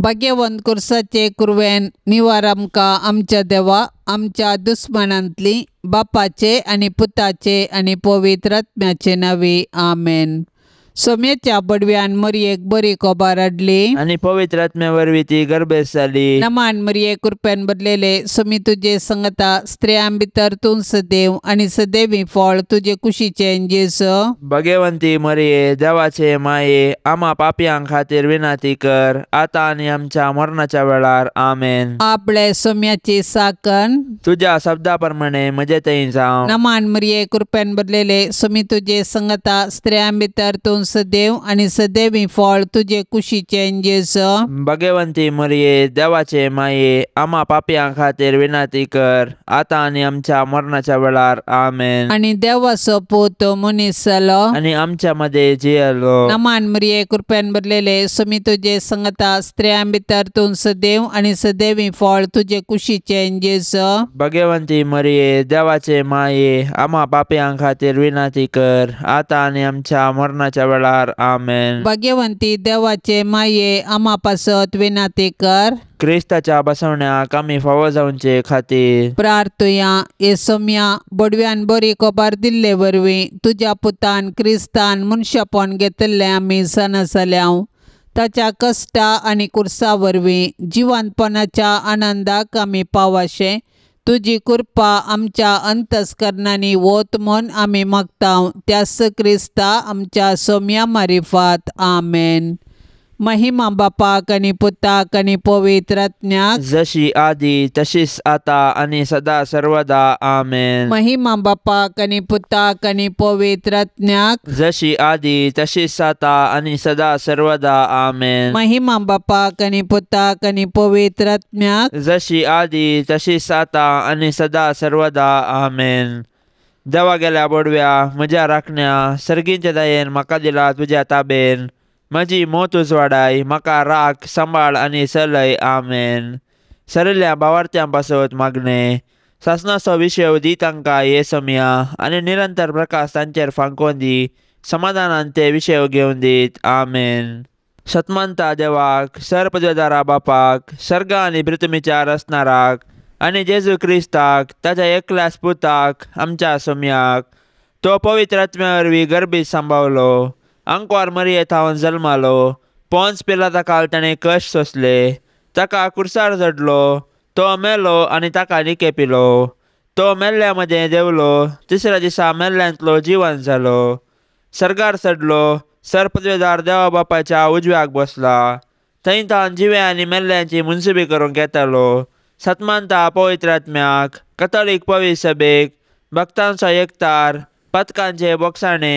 भाग्यवंत कुर्साचे कुरवेन निवार आमकां आमच्या देवा आमच्या दुस्मनांतली बापाचे आनी पुताचे आनी पवित्र आत्म्याचे नांवे आमेन। सोम्याच्या बडव्यान मरयेक बरी कोबार हाडली आणि पवित्र आत्म्या वरवीं ती गर्भेस जाली। नमान मरये कृपेन बदलेले सोमी तुजे संगता स्त्रियां भितर तूं सदैव आनी सदैवी फळ तुजे कुशीचे जेजू। भाग्यवंती मरिये देवाचे माये आम्हा पापयांक खातीर विनाती कर आता आनी आमच्या मरणाच्या वेळार आमेन। आपले सोम्याची साकन तुझ्या शब्दा प्रमाणे म्हजे थंय जावं। नमान मरये कृपेन बदलेले सोमी तुजे संगता स्त्रियां भितर तूं सदैव आनी सदैवी फळ तुजे कुशीचे जेजू। भाग्यवंती मरिये देवाचे माये आम्हा पापयांक खातीर विनाती कर आता आनी आमच्या मरणाच्या वेळार आमेन। आनी देवाचो पूत मनीस जालो आणि आमच्या मध्ये जियेलो। नमान मरये कृपेन बदलेले सोमी तुजे संगता स्त्रियां भितर तूं सदैव आनी सदैवी फळ तुजे कुशीचे जेजू। भाग्यवंती मरिये देवाचे माये आम्हा पापयांक खातीर विनाती कर आता आनी आमच्या मरणाच्या वेळार आमेन। भाग्यवंती देवाचे माये आम्हा पासत विनाती कर। क्रिस्ताच्या बसवण्याक आमी फावो जावचे खातीर प्रार्थुया। ये सोम्या बडव्यान बरी कोबार दिल्ले वरवीं तुज्या पुतान क्रिस्तान मनशापण घेतले आमी सणसल्याव ताच्या कश्टा आनी कुर्सा वरवीं जिवंतपणाच्या आनंदाक आमी पावाशे तुजी कृपा आमच्या अंतस्करणांनी वोत म्हूण आमी मागताव त्यास क्रिस्ता आमच्या सोम्या मारिफात आमेन। महिमा बापाक आनी पुताक आनी पवित्र आत्म्याक जशी आदी तशीच आता आनी सदा सर्वदा आमेन। महिमा बापाक आनी पुताक आनी पवित्र आत्म्याक जशी आदी तशीच आता आनी सदा सर्वदा आमेन। महिमा बापाक आनी पुताक आनी पवित्र आत्म्याक जशी आदी तशीच आता आनी सदा सर्वदा आमेन। देवा गेल्या बडव्या म्हज्या राखण्या सर्गींच्या दयेन म्हाका दिला तुज्या ताबेन म्हजी मोत उजवाडाय म्हाका राख सांबाळ आनी चलय आमेन। सरल्या भावार्थ्यां पासत मागणे सासणाचो विशय दी तांकां ये सोम्या आनी निरंतर प्रकाश तांचेर फांकोवन दी समाधानान ते विशय घेवन दीत आमेन। शतमंता देवाक सरपदवेदारा बापाक सर्गा आनी पृथ्वीच्या रचणाराक आनी जेजू क्रिस्ताक ताच्या एकल्याच पुताक आमच्या सोम्याक तो पवित्र आत्म्या वरवीं गर्भीत सांबाळलो आंकवार मरये थावन जल्मालो पोंच पिलाता काल ताणें कश्ट सोंसले ताका कुर्सार चडलो तो मेलो आनी ताका निकेपिलो तो मेल्ल्या मदें देवलो तिसऱ्या दिसा मेल्ल्यांतलो जिवंत जालो सर्गार चडलो सरपदवेदार देवा बापाच्या उजव्याक बसला थंय थावन जिवे आनी मेल्ल्यांची मुनसिबी करूंक येतालो। सतमानता पवित्र आत्म्याक कथोलीक पवित्र सभेक भक्तांचो एकतार पथकांचे बोगसाणे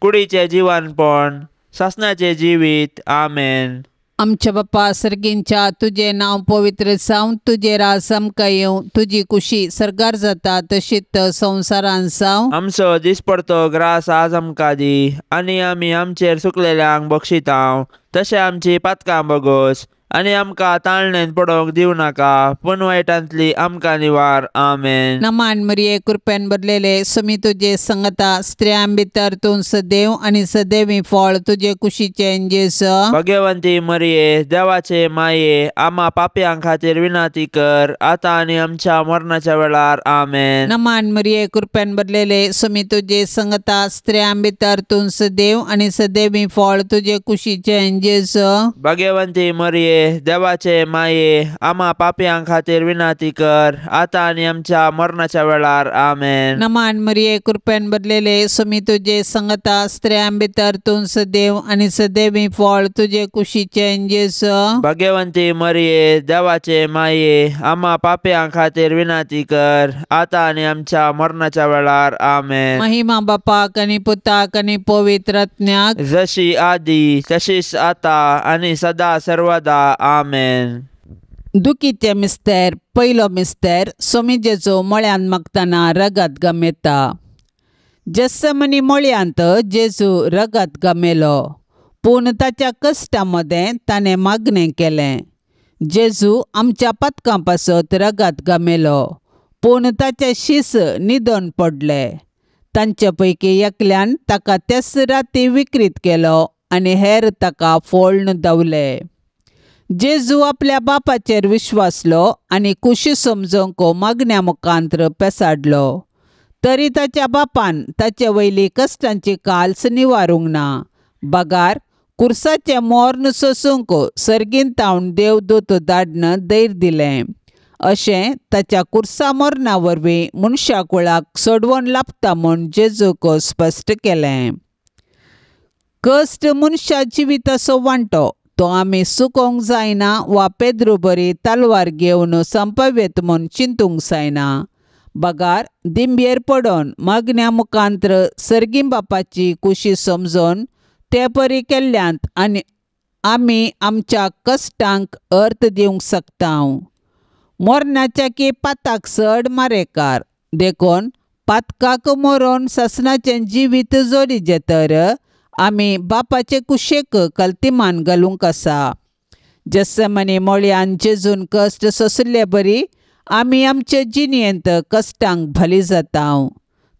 कुडीचे जिवनपण सासणाचे जिवीत आमेन। आमच्या बापा सर्गींच्या तुझे नाव पवित्र जावं तुझे राज आमकां येवं तुजी कुशी सर्गार जाता तशीच संवसारान जावं। आमचो दिसपडतो ग्रास आज आमकां दी आनी आमी आमचेर चुकलेल्यांक बक्षितांव तशें आमची पातकां बगोस आनी आमकां ताळणेंत पडोवंक दिवं नाका पूण वायटांतली आमकां निवार आमेन। नमान मरये कृपेन बदलेले सोमी तुजे संगता स्त्रियां भितर तूं सदैव आनी सदैवी फळ तुजे कुशीचे जेजू। भाग्यवंती मरिये देवाचे माये आम्हा पापयांक खातीर विनाती कर आता आनी आमच्या मरणाच्या वेळार आमेन। नमान मरये कृपेन बदलेले सोमी तुजे संगता स्त्रियां भितर तूं सदैव आनी सदैवी फळ तुजे कुशीचे जेजू। भाग्यवंती मरिये देवाचे माये आम्हा पापयांक खातीर विनाती कर आता आनी आमच्या मरणाच्या वेळार आमेन। नमान मरये कृपेन बदलेले सोमी तुजे संगता स्त्रियां भितर तूं सदैव आनी सदैवी फळ तुजे कुशीचे जेजू। भाग्यवंती मरिये देवाचे माये आम्हा पापयांक खातीर विनाती कर आता आनी आमच्या मरणाच्या वेळार आमेन। महिमा बापाक आनी पुताक आनी पवित्र आत्म्याक जशी आदी तशीच आता आनी सदा सर्वदा आमेन। दुखीचे मिस्तेर पयलो मिस्तेर सोमी जेजू मळ्यान मागतना रगत गमेता। जेसमनी मळ्यांत जेजू रगत गमेलो पूण ताच्या कश्टा मदें ताणें मागणें केलें। जेजू आमच्या पातकां पासत रगत गमेलो पूण ताचे शीस निदोन पडले तांचे पैकी एकल्यान ताका तेच राती विकृत केलो आनी हेर ताका फोळण दवले। जेजू आपल्या बापाचेर विश्वासलो आनी कुशी समजोवंक मागण्या मुखांत्र पेसाडलो. तरी ताच्या बापान ताचे वयली कश्टांची काल्स निवारूंक ना. बागार कुर्साचें मोर्न सोसूंक सर्गीन तावन देवदूत धाडन धैर्य दिलें. अशें ताच्या कुर्सा मोर्ना वरवीं मनशा कुळाक सोडवण लाभता म्हूण जेजूक स्पश्ट केलें. कश्ट मनशा जिविताचो वांटो तो आमी चुकोवंक जायना वा पेद्रू बरी तलवार घेवन संपवेत म्हूण चिंतूंक जायना. बागार दिंब्येर पडोन मागण्या मुखांत्र सर्गीं बापाची कुशी समजोन ते परी केल्ल्यांत आनी आमी आमच्या कश्टांक अर्थ दिवंक शकता. मोरणाच्या की पाताक चड मारेकार देखून पातकाक मोरोन सासणाचें जिवीत जोडिचें तर आमी बापाचे कुशेक कल्तिमान घालूंक आसा. जेसमनी मोळ्यान जेजून कश्ट सोंसले बरी आमी आमचे जिणेंत कश्टांक भली जाता.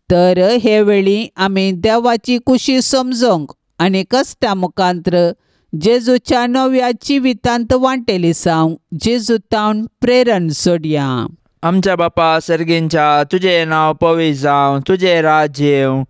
तर हे वेळी आमी देवाची कुशी समजोंक आनी कश्टा मुखांत्र जेजूच्या नव्या जिवितांत वांटेली जावंक जेजू तावन प्रेरण सोडया. आमच्या बापा सर्गींच्या तुजें नांव पवित्र जावं, तुजें राज्य येवं,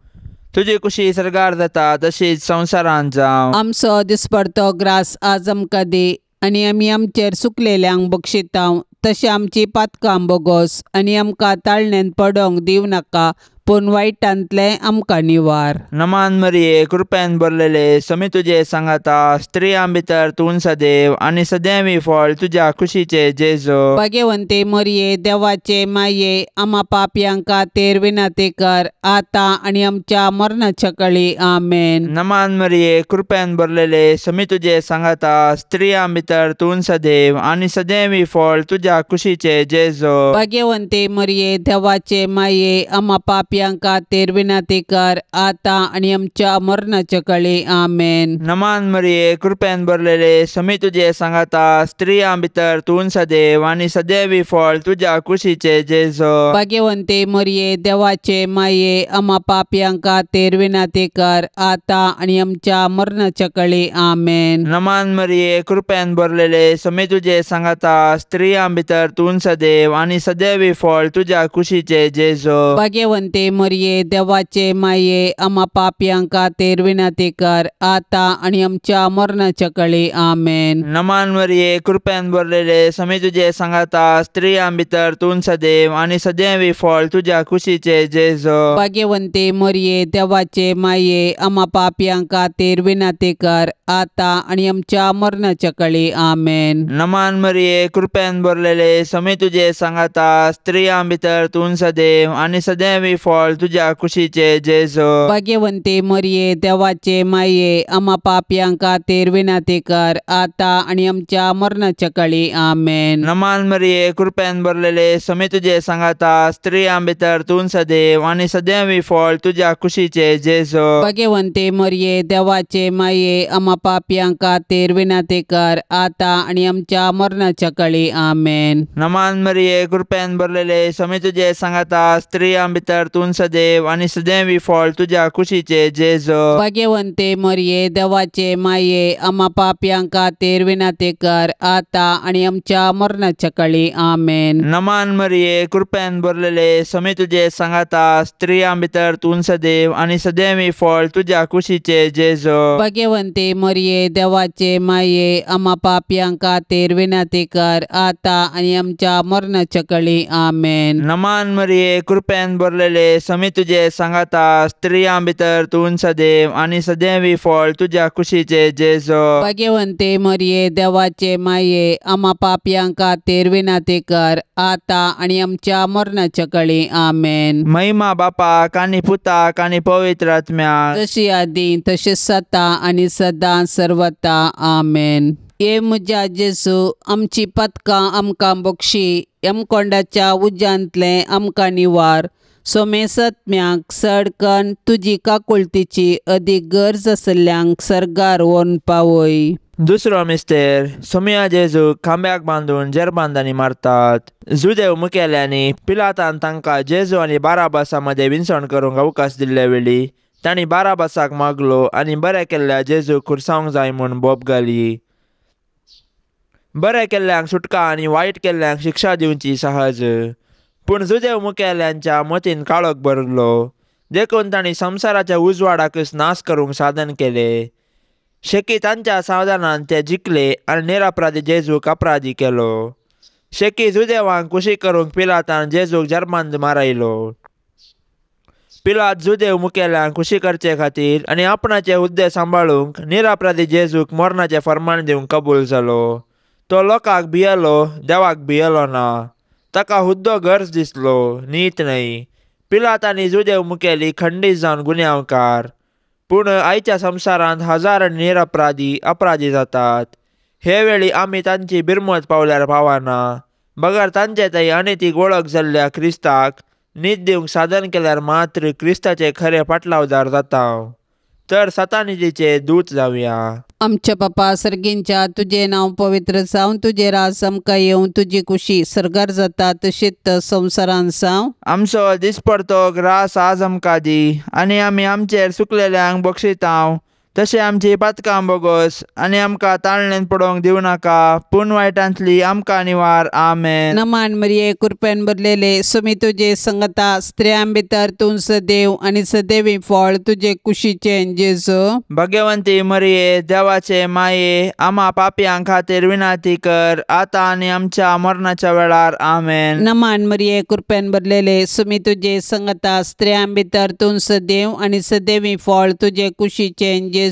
तुजी कुशी सरगार जाता तशीच संवसारांत जावं. आमचो दिसपडतो ग्रास आज आमकां दी आनी आमी आमचेर चुकलेल्यांक बक्षिता तशें आमची पातकां बोगोस आनी आमकां ताळणेंत पडोवंक दिवं नाका पूण वायटांतले आमकां निवार. नमान मरिये कृपेन भरलेले समी तुजे सांगाता स्त्रियां भितर तूं सदैव आनी सदैवी फळ तुज्या कुशीचे जेजू. भाग्यवंते मरिये देवाचे माये आम्हा पापयांक खातीर विनंती कर आतां आनी आमच्या मरणाच्या कळी आमेन. नमान मरिये कृपेन भरलेले समी तुजे सांगाता स्त्रियां भितर तूं सदैव आनी सदैवी फळ तुज्या कुशीचे जेजू. भाग्यवंते मरिये देवाचे माये आम्हा पापयांक खातीर विनंती कर आतां आनी आमच्या मरणाच्या कळी आमेन. नमान मरिये कृपेन भरलेले समी तुजे सांगाता स्त्रियां भितर तूं सदैव आनी सदैवी फळ तुज्या कुशीचे जेजू. भाग्यवंते मरिये देवाचे माये आम्हा पापयांक खातीर विनंती कर आतां आनी आमच्या मरणाच्या कळी आमेन. नमान मरिये कृपेन भरलेले समी तुजे सांगाता स्त्रियां भितर तूं सदैव आनी सदैवी फळ तुज्या कुशीचे जेजू. भाग्यवंते मरिये देवाचे माये आम्हा पापयांक खातीर विनंती कर आतां आनी आमच्या मरणाच्या कळी आमेन. नमान मरिये कृपेन भरलेले समी तुजे सांगाता स्त्रियां भितर तूं सदैव आनी सदैवी फळ तुज्या कुशीचे जेजू. भाग्यवंते मरिये देवाचे माये आम्हा पापयांक खातीर विनंती कर आतां आनी आमच्या मरणाच्या कळी आमेन. नमान मरिये कृपेन भरलेले समी तुजे सांगाता स्त्रियां भितर तूं सदैव आनी सदैवी फळ तुज्या कुशीचे जेजू. भाग्यवंते मरिये देवाचे माये आम्हा पापयांक खातीर विनंती कर आतां आनी आमच्या मरणाच्या कळी आमेन. नमान मरिये कृपेन भरलेले समी तुजे सांगाता स्त्रियां भितर तूं सदैव आनी सदैवी फळ तुज्या कुशीचे जेजू. भाग्यवंते मरिये देवाचे माये आम्हा पापयांक खातीर विनंती कर आतां आनी आमच्या मरणाच्या कळी आमेन. नमान मरिये कृपेन भरलेले समी तुजे सांगाता स्त्रियां भितर तूं सदैव आनी सदैवी फळ तुज्या कुशीचे जेजू. भाग्यवंते मरिये देवाचे माये आम्हा पापयांक खातीर विनंती कर आतां आनी आमच्या मरणाच्या कळी आमेन. नमान मरिये कृपेन भरलेले समी तुजे सांगाता स्त्रियां भितर तूं सदैव आनी सदैवी फळ तुज्या कुशीचे जेजू. भाग्यवंते मरिये देवाचे माये आम्हा पापयांक खातीर विनंती कर आतां आनी आमच्या मरणाच्या कळी आमेन. नमान मरिये कृपेन भरलेले समी तुजे सांगाता स्त्रियां भितर तूं सदैव आनी सदैवी फळ तुज्या कुशीचे जेजू. भाग्यवंते मरिये देवाचे माये आम्हा पापयांक खातीर विनंती कर आतां आनी आमच्या मरणाच्या कळी आमेन. महिमा बापाक आनी पुताक आनी पवित्र आत्म्याक जशी आदी तशेंच जाता आनी सदां सर्वता आमेन. ये म्हज्या जेजू आमची पथकां आमकां बक्षी यमकोंडाच्या उज्यांतले आमकां निवार. सोमे सत्म्याक सडकन तुजी काकुळतीची अदीक गरज आसल्ल्यांक सरगार व्हरून पावय. दुसरो मिस्तेर सोम्या जेजू खांब्याक बांदून जेरबांदांनी मारतात. जुदेव मुखेल्यांनी पिलातान तांकां जेजू आनी बाराबासा मदें विंचण करूंक अवकाश दिल्ले वेळी तांणी बाराबासाक मागलो आनी बरें केल्ल्या जेजू खुरसावंक जाय म्हूण बोब घाली. बरें केल्ल्यांक सुटका आनी वायट केल्ल्यांक शिक्षा दिवची सहज. पूण जुदेव मुखेल्यांच्या मतीन काळोख भरलो, देखून तांणी संवसाराच्या उजवाडाकच नाश करूंक साधन केले. शेकी तांच्या साधनान ते जिखले आनी निरपराधी जेजूक अपराधी केलो. शेकी जुदेवांक खुशी करूंक पिलातान जेजूक जर्मांत मारयलो. पिलात जुदेव मुखेल्यांक खुशी करचे खातीर आनी आपणाचे हुद्दे सांबाळूंक निरपराधी जेजूक मरणाचें फर्माण दिवंक कबूल जालो. तो लोकांक भियेलो, देवाक भियेलो ना. ताका हुद्दो गरज दिसलो, नीत न्हय. पिलात आनी जुदेव मुखेली खंडीत जावन गुन्यांवकार. पूण आयच्या संवसारांत हजार निरपराधी अपराधी जातात. हे वेळी आमी तांची बिरमत पावल्यार पावना. बगर तांचे थंय अनैतीक वळख जाल्ल्या क्रिस्ताक न्हीद दिवंक साधन केल्यार मात्र क्रिस्ताचे खरे पाटलावदार जाता. तर सतानितीचे दूत जावया. आमच्या बापा सर्गींच्या, तुझे नाव पवित्र जावन, तुझे राज आमकां येवं, तुजी कुशी सरकार जाता तशीच संवसारांत जावं. आमचो दिसपडतो ग्रास आज आमकां दी, आनी आमी आमचेर चुकलेल्यांक बक्षितांव. तशें आमची पातकां बोगोस आनी आमकां ताळणेंत पडोवंक दिवं नाका, पूण वायटांतली आमकां निवार. आमेन. नमान मरिये, कृपेन भरलेले, सुमी तुजे संगता, स्त्रियां भितर तूं सदैव आनी सदैवी फळ तुजे कुशीचे जेजू. भाग्यवंती मरिये, देवाचे माये, आम्हा पापयांक खातीर विनाती कर, आतां आनी आमच्या मरणाच्या वेळार. आमेन. नमान मरिये, कृपेन भरलेले, सुमी तुजे संगता, स्त्रियां भितर तूं सदैव आनी सदैवी फळ तुजे कुशीचे जेजू.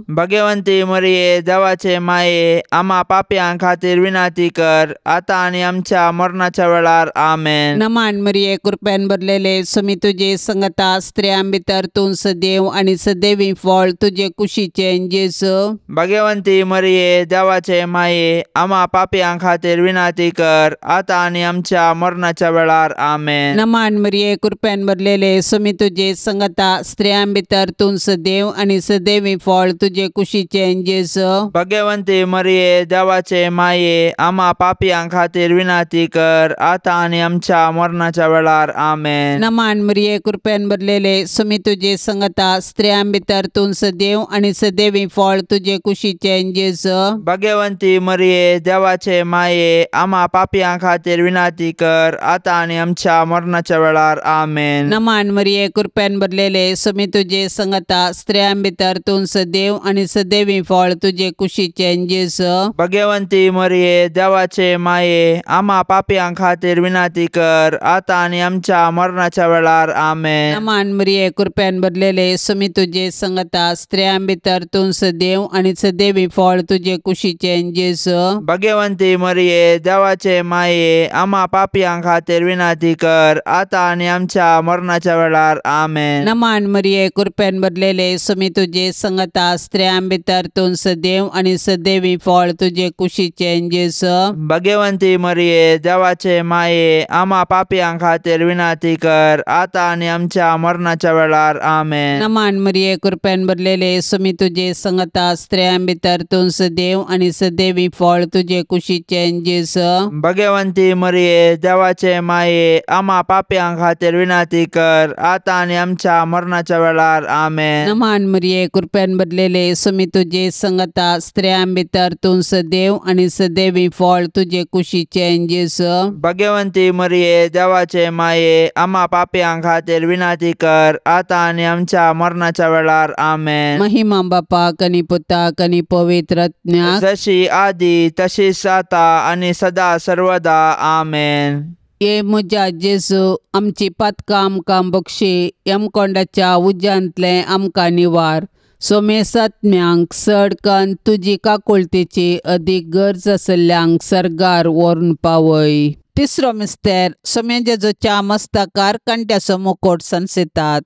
भाग्यवंती मरिये, देवाचे माये, आम्हा पापयांक खातीर विनाती कर, आतां आनी आमच्या मरणाच्या वेळार. आमेन. नमान मरिये, कृपेन भरलेले, सुमी तुजे संगता, स्त्रियां भितर तूं सदैव आनी सदैवी फळ तुजे कुशीचे जेजू. भाग्यवंती मरिये, देवाचे माये, आम्हा पापयांक खातीर विनाती कर, आतां आनी आमच्या मरणाच्या वेळार. आमेन. नमान मरिये, कृपेन भरलेले, सुमी तुजे संगता, स्त्रियां भितर तूं सदैव आनी सदैवी फळ तुजे कुशीचे जेजू. भाग्यवंती मरिये, देवाचे माये, आम्हा पापयांक खातीर विनाती कर, आतां आनी आमच्या मरणाच्या वेळार. आमेन. नमान मरिये, कृपेन भरलेले, सुमी तुजे संगता, स्त्रियां भितर तूं सदैव आनी सदैवी फळ तुजे कुशीचे जेजू. भाग्यवंती मरिये, देवाचे माये, आम्हा पापयांक खातीर विनाती कर, आतां आनी आमच्या मरणाच्या वेळार. आमेन. नमान मरिये, कृपेन भरलेले, सुमी तुजे संगता, स्त्रियां भितर तूं सदैव आनी सदैवी फळ तुजे कुशीचे जेजू. भाग्यवंती मरिये, देवाचे माये, आम्हा पापयांक खातीर विनाती कर, आतां आनी आमच्या मरणाच्या वेळार. आमेन. नमान मरिये, कृपेन भरलेले, सुमी तुजे संगता, स्त्रियां भितर तूं सदैव आनी सदैवी फळ तुजे कुशीचे जेजू. भाग्यवंती मरिये, देवाचे माये, आम्हा पापयांक खातीर विनाती कर, आतां आनी आमच्या मरणाच्या वेळार. आमेन. नमान मरिये, कृपेन भरलेले, सुमी तुजे संगता, स्त्रियां भितर तूं सदैव आनी सदैवी फळ तुजे कुशीचे जेजू. भाग्यवंती मरिये, देवाचे माये, आम्हा पापयांक खातीर विनाती कर, आतां आनी आमच्या मरणाच्या वेळार. आमेन. नमान मरिये, कृपेन भरलेले, सुमी तुजे संगता, स्त्रियां भितर तूं सदैव आनी सदैवी फळ तुजे कुशीचे जेजू. भाग्यवंती मरिये, देवाचे माये, आम्हा पापयांक खातीर विनाती कर, आतां आनी आमच्या मरणाच्या वेळार. आमेन. नमान मरिये, कृपेन भरलेले, सुमी तुजे संगता, स्त्रियां भितर तूं सदैव आनी सदैवी फळ तुजे कुशीचे जेजू. भाग्यवंती मरिये, देवाचे माये, आम्हा पापयांक खातीर विनाती कर, आतां आनी आमच्या मरणाच्या वेळार. आमेन. महिमा बापाक आनी पुताक आनी पवित्र आत्म्याक, जशी आदी तशीच आता आनी सदा सर्वदा. आमेन. ये म्हज्या जेजू, आमची पातकां आमकां बक्षी, यमकोंडाच्या उज्यांतले आमकां निवार. सोमेसात्म्यांक सडकन तुजी काकुळतेची अदीक गरज आसल्ल्यांक सरगार व्हरून पावय. तिसरो मिस्तेर, सोम्या जेजूच्या मस्तकार कांट्याचो मुकोट संसितात.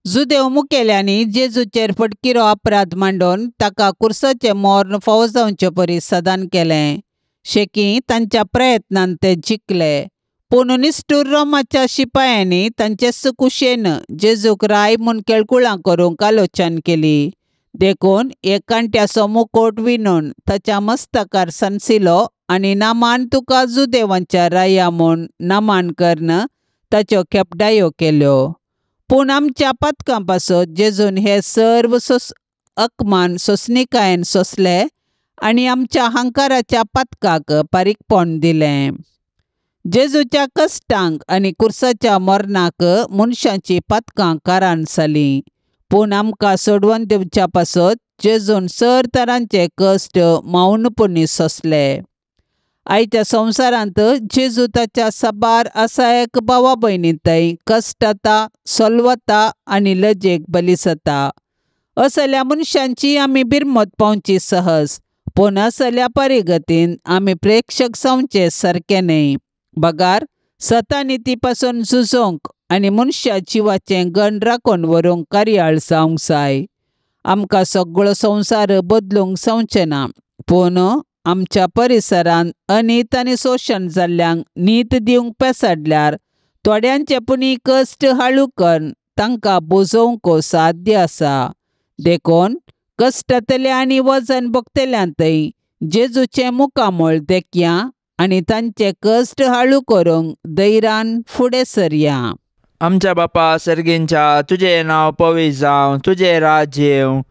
जुदेव मुखेल्यांनी जेजूचेर फटकिरो अपराध मांडून ताका कुर्साचे मोर्न फावो जावचे परी सदान केलें. शेकी तांच्या प्रयत्नान ते जिखले. पूण निश्ठूर रोमाच्या शिपायांनी तांचे सुकुशेन जेजूक राय म्हूण केळकुळां करूंक आलोचन केली. देखून एक कांट्याचो मुकोट विणून ताच्या मस्तकार संसिलो आनी नामान तुका जुदेवांच्या राया म्हूण नामान करन ताच्यो खेपडायो केल्यो. पूण आमच्या पातकां पासत जेजून हे सर्व अकमान सोंसणिकायेन सोंसले आनी आमच्या हंकाराच्या पातकाक पारीकपण दिलें. जेजूच्या कश्टांक आनी कुर्साच्या मरणाक मनशांची पातकां कारान जालीं, पूण आमकां सोडवून दिवच्या पासत जेजून सर तरांचे कश्ट मावनपणी सोंसले. आयच्या संवसारांत जेजू ताच्या साबार आसायक भावा भयणींतय कश्टाता, सोलवता आनी लजेक बली जाता. असल्या मनशांची आमी बिरमत पावची सहज, पूण असल्या परिगतीन आमी प्रेक्षक जावचे सारके न्हय. बगार सतानिती पासून झुजोंक आनी मनशा जिवाचें गण राखून व्हरूंक कार्याळ जावंक जाय. आमकां सगळो संवसार बदलूंक जावचें ना, पूण आमच्या परिसरांत अनीत आनी शोशण जाल्ल्यांक न्हीद दिवंक पेसाडल्यार थोड्यांचे पुणी कश्ट हाळू करून तांकां बुजोवंक साध्य आसा. देखून कश्टांतल्या आनी वजन भोगतल्यांतय जेजूचें मुखामोळ देखया आनी तांचे कश्ट हाळू करूंक धैर्यान फुडें सरया. आमच्या बापा सर्गींच्या, तुजें नांव पवित्र जावं, तुजें राज्य येवं,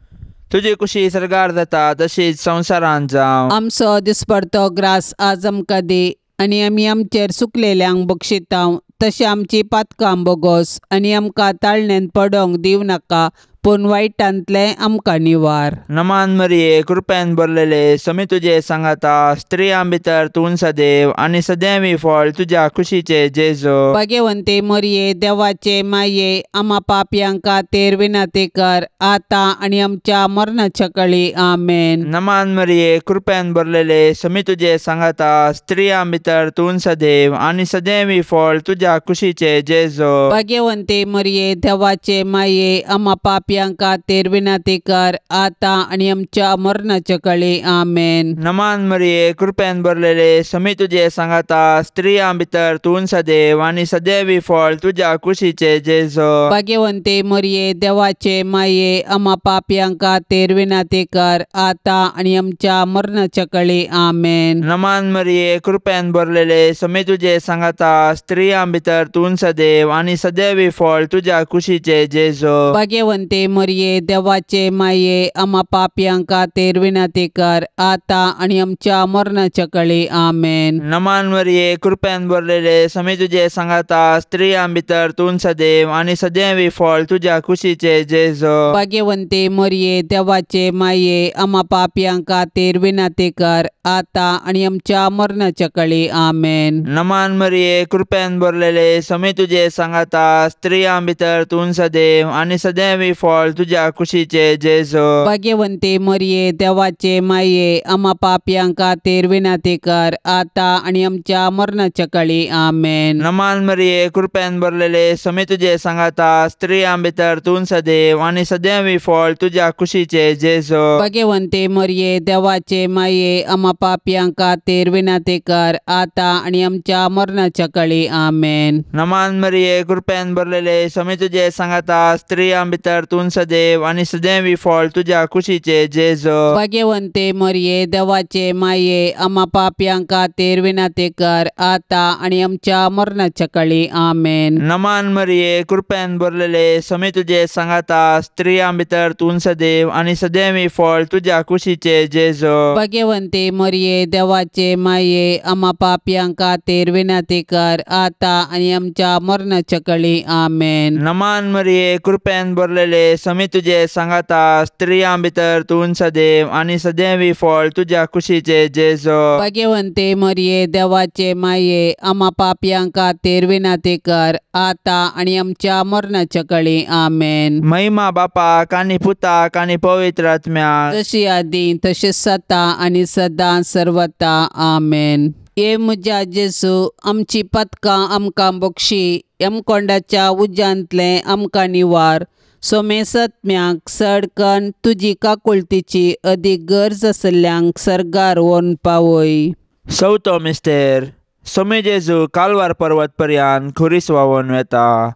तुजी कुशी सरगार जाता तशीच संवसारांत जावं. आमचो दिसपडतो ग्रास आज आमकां दी, आनी आमी आमचेर चुकलेल्यांक बक्षितांव तशें आमची पातकां बोगोस, आनी आमकां ताळणेंत पडोवंक दिव नाका, पूण वायटांतले आमकां निवार. नमान मरिये, कृपेन भरलेले, समी तुजे सांगाता, स्त्रियां भितर तूं सदैव आनी सदैवी फळ तुज्या कुशीचे जेजू. भाग्यवंते मरिये, देवाचे माये, आम्हा पापयांक खातीर विनंती कर, आतां आनी आमच्या मरणाच्या काळी. आमेन. नमान मरिये, कृपेन भरलेले, समी तुजे सांगाता, स्त्रियां भितर तूं सदैव आनी सदैवी फळ तुज्या कुशीचे जेजू. भाग्यवंते मरिये, देवाचे माये, आम्हा पापयांक खातीर विनंती कर, आतां आनी आमच्या मरणाच्या काळी. आमेन. नमान मरिये, कृपेन भरलेले, समी तुजे सांगाता, स्त्रियां भितर तूं सदैव आनी सदैवी फळ तुज्या कुशीचे जेजू. भाग्यवंते मरिये, देवाचे माये, आम्हा पापयांक खातीर विनंती कर, आतां आनी आमच्या मरणाच्या काळी. आमेन. नमान मरिये, कृपेन भरलेले, समी तुजे सांगाता, स्त्रियां भितर तूं सदैव आनी सदैवी फळ तुज्या कुशीचे जेजू. भाग्यवंते मरिये, देवाचे माये, आम्हा पापयांक खातीर विनंती कर, आतां आनी आमच्या मरणाच्या काळी. आमेन. नमान मरिये, कृपेन भरलेले, समी तुजे सांगाता, स्त्रियां भितर तूं सदैव आनी सदैवी फळ तुज्या कुशीचे जेजू. भाग्यवंते मरिये, देवाचे माये, आम्हा पापयांक खातीर विनंती कर, आतां आनी आमच्या मरणाच्या काळी. आमेन. नमान मरिये, कृपेन भरलेले, समी तुजे सांगाता, स्त्रियां भितर तूं सदैव आनी सदैवी फळ तुज्या कुशीचे जेजू. भाग्यवंते मरिये, देवाचे माये, आम्हा पापयांक खातीर विनंती कर, आतां आनी आमच्या मरणाच्या काळी. आमेन. नमान मरिये, कृपेन भरलेले, समी तुजे सांगाता, स्त्रियां भितर तूं सदैव आनी सदैवी फळ तुज्या कुशीचे जेजू. भाग्यवंते मरिये, देवाचे माये, आम्हा पापयांक खातीर विनंती कर, आतां आनी आमच्या मरणाच्या काळी. आमेन. नमान मरिये, कृपेन भरलेले, समी तुजे सांगाता, स्त्रियां भितर तूं सदैव आनी सदैवी फळ तुज्या कुशीचे जेजू. भाग्यवंते मरिये, देवाचे माये, आम्हा पापयांक खातीर विनंती कर, आतां आनी आमच्या मरणाच्या काळी. आमेन. नमान मरिये, कृपेन भरलेले, समी तुजे सांगाता, स्त्रियां भितर तूं सदैव आनी सदैवी फळ तुज्या कुशीचे जेजू. भाग्यवंते मरिये, देवाचे माये, आम्हा पापयांक खातीर विनंती कर, आतां आनी आमच्या मरणाच्या काळी. आमेन. नमान मरिये, कृपेन भरलेले, समी तुजे सांगाता, स्त्रियां भितर तूं सदैव आनी सदैवी फळ तुज्या कुशीचे जेजू. भाग्यवंते मरिये, देवाचे माये, आम्हा पापयांक खातीर विनंती कर, आतां आनी आमच्या मरणाच्या काळी. आमेन. महिमा बापाक आनी पुताक आनी पवित्र आत्म्याक, जशी आदी तशेंच जाता आनी सदां सर्वता. आमेन. ये म्हज्या जेजू, आमची पातकां आमकां बक्षी, यमकोंडाच्या उज्यांतले आमकां निवार. सोमेसत्म्याक सडकन तुजी काकुळतीची अदीक गरज आसल्ल्यांक सरगार व्हरून पावय. चवथो मिस्तेर. सोमे जेजू कालवार पर्वत पर्यान खुरीस व्हांवून वेता.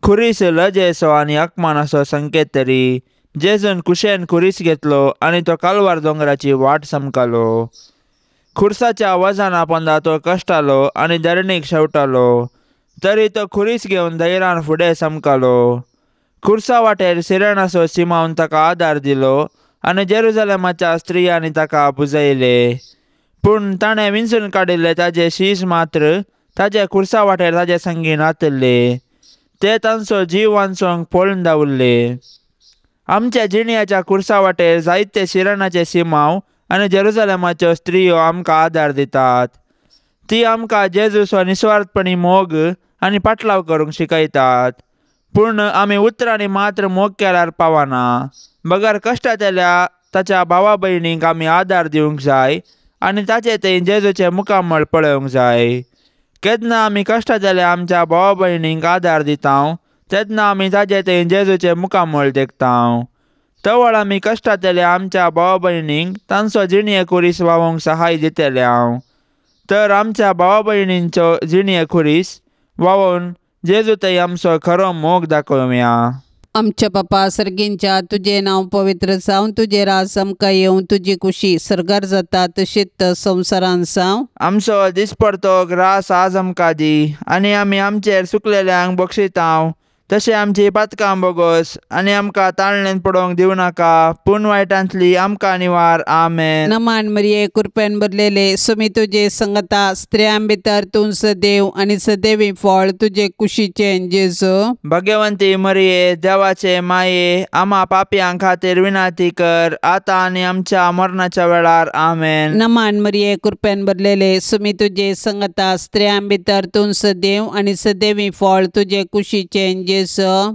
खुरीस लजेचो आनी अकमानाचो संकेत तरी जेजून कुशेन खुरीस घेतलो आनी तो कालवार दोंगराची वाट समकालो. खुर्साच्या वजना पोंदा तो कश्टालो आनी धरणीक शेवटालो, तरी तो खुरीस घेवन धैर्यान फुडें समकालो. खुर्सा वाटेर सिरणसो सिमावन ताका आदार दिलो आनी जेरुसलेमाच्या स्त्रियांनी ताका बुजयले. पूण ताणें विंचून काडिल्ले ताजे शीश मात्र ताजे खुर्सा वाटेर ताजे संगी नातल्ले. ते तांचो जीव वांचोवंक पळून दावरले. आमच्या जिणयाच्या खुर्सा वाटेर जायते शिराणाचे शिमाव आनी जेरुसलेमाच्यो स्त्रियो आमकां आदार दितात. ती आमकां जेजूचो निस्वार्थपणी मोग आनी पाटलाव करूंक शिकयतात. पूण आमी उतरांनी मात्र मोग केल्यार पावना. बगर कश्टांतल्या ताच्या भावा भयणींक आमी आदार दिवंक जाय आनी ताचे थंय जेजूचें मुखामळ पळोवंक जाय. केन्ना आमी कश्टांतल्या आमच्या भावा भयणींक आदार दिता तेन्ना आमी ताचे थंय जेजूचें मुखामळ देखता. तवळ आमी कश्टांतल्या आमच्या भावा भयणींक तांचो जिणये खुरीस व्हावंक सहाय दितल्या. तर आमच्या भावा भयणींचो जिणये खुरीस व्हावून जेजू थंय आमचो खरो मोग दाखोवया. आमच्या बापा सर्गींच्या तुझे नांव पवित्र जावं, तुझे राज आमकां येवं, तुजी खुशी सरगार जाता तशीच संवसारान जावं. आमचो दिसपडतो ग्रास आज आमकां दी आनी आमी आमचेर चुकलेल्यांक बक्षितांव तशें आमची पातकां बोगोस आनी आमकां ताळणेंत पडोवंक दिवं नाका, पूण वायटांतली आमकां निवार. आमेन. नमान मरिये कृपेन भरलेले सुमी तुजे संगता स्त्रियां भितर तूं सदैव आनी सदैवी फळ तुजे कुशीचें जेजू. भाग्यवंती मरिये देवाचे माये आम्हा पापयांक खातीर विनाती कर आतां आनी आमच्या मरणाच्या वेळार. आमेन. नमान मरिये कृपेन भरलेले सुमी तुजे संगता स्त्रियां भितर तूं सदैव आनी सदैवी फळ तुजे कुशीचें जेजू.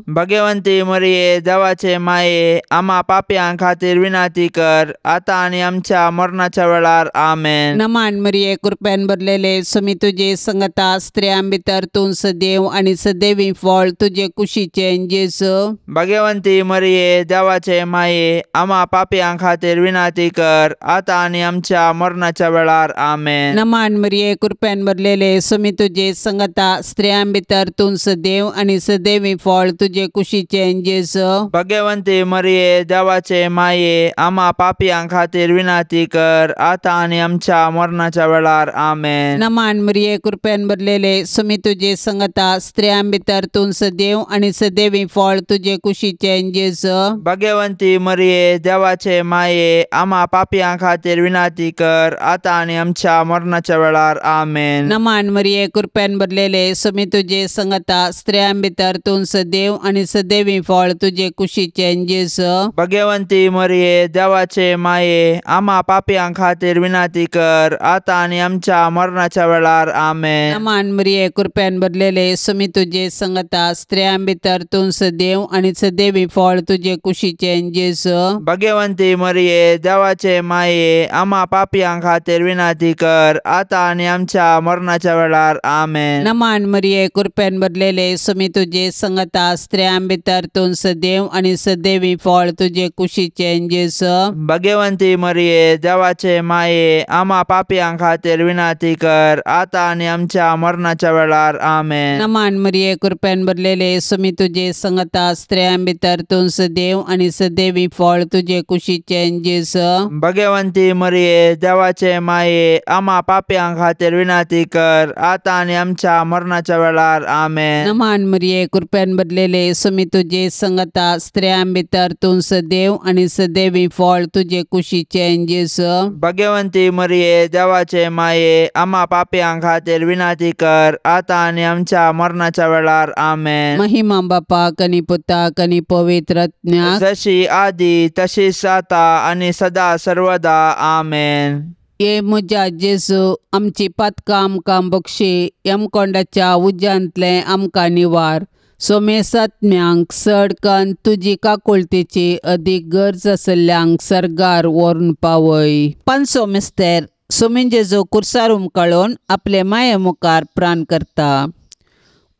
भाग्यवंती मरिये देवाचे माये आम्हा पापयांक खातीर विनाती कर आतां आनी आमच्या मरणाच्या वेळार. आमेन. नमान मरिये कृपेन भरलेले सुमी तुजे संगता स्त्रियां भितर तूं सदैव आनी सदैवी फळ तुजे कुशीचें जेजू. भाग्यवंती मरिये देवाचे माये आम्हा पापयांक खातीर विनाती कर आतां आनी आमच्या मरणाच्या वेळार. आमेन. नमान मरिये कृपेन भरलेले सुमी तुजे संगता स्त्रियां भितर तूं सदैव आनी सदैवी फळ तुजे कुशीचें जेजू. भाग्यवंती मरिये देवाचे माये आम्हा पापयांक खातीर विनाती कर आतां आनी आमच्या मरणाच्या वेळार. आमेन. नमान मरिये कृपेन भरलेले सुमी तुजे संगता स्त्रियां भितर तूं सदैव आनी सदैवी फळ तुजे कुशीचें जेजू. भाग्यवंती मरिये देवाचे माये आम्हा पापयांक खातीर विनाती कर आतां आनी आमच्या मरणाच्या वेळार. आमेन. नमान मरिये कृपेन भरलेले सुमी तुजे संगता स्त्रियां भितर तूं सदैव आनी सदैवी फळ तुजे कुशीचें जेजू. भाग्यवंती मरिये देवाचे माये आम्हा पापयांक खातीर विनाती कर आतां आनी आमच्या मरणाच्या वेळार. आमेन. नमान मरिये कृपेन भरलेले सुमी तुजे संगता स्त्रियां भितर तूं सदैव आनी सदैवी फळ तुजे कुशीचें जेजू. भाग्यवंती मरिये देवाचे माये आम्हा पापयांक खातीर विनाती कर आतां आनी आमच्या मरणाच्या वेळार. आमेन. नमान मरिये कृपेन भरलेले सुमी तुजे संगता स्त्रियां भितर तूं सदैव आनी सदैवी फळ तुजे कुशीचें जेजू. भाग्यवंती मरिये देवाचे माये आम्हा पापयांक खातीर विनाती कर आतां आनी आमच्या मरणाच्या वेळार. आमेन. नमान मरिये कृपेन भरलेले सुमी तुजे संगता स्त्रियां भितर तूं सदैव आनी सदैवी फळ तुजे कुशीचें जेजू. भाग्यवंती मरिये देवाचे माये आम्हा पापयांक खातीर विनाती कर आतां आनी आमच्या मरणाच्या वेळार. आमेन. नमान मरिये कृपेन भरलेले सुमी तुजे संगता स्त्रियां भितर तूं सदैव आनी सदैवी फळ तुजे कुशीचें जेजू. भाग्यवंती मरिये देवाचे माये आम्हा पापयांक खातीर विनाती कर आतां आनी आमच्या मरणाच्या वेळार. आमेन. महिमा बापाक आनी पुताक आनी पवित्र आत्म्याक जशी आदी तशीच आता आनी सदा सर्वदा. आमेन. ये म्हज्या जेजू आमची पातकां आमकां बक्षी, यमकोंडाच्या उज्यांतले आमकां निवार. सोमेसात्म्यांक सडकन तुजी काकुळतेची अदीक गरज आसल्ल्यांक सरगार व्हरून पावय. पांचवो मिस्तेर सोमीन जेजू कुर्सार उमकळून आपले माये मुखार प्राण करता.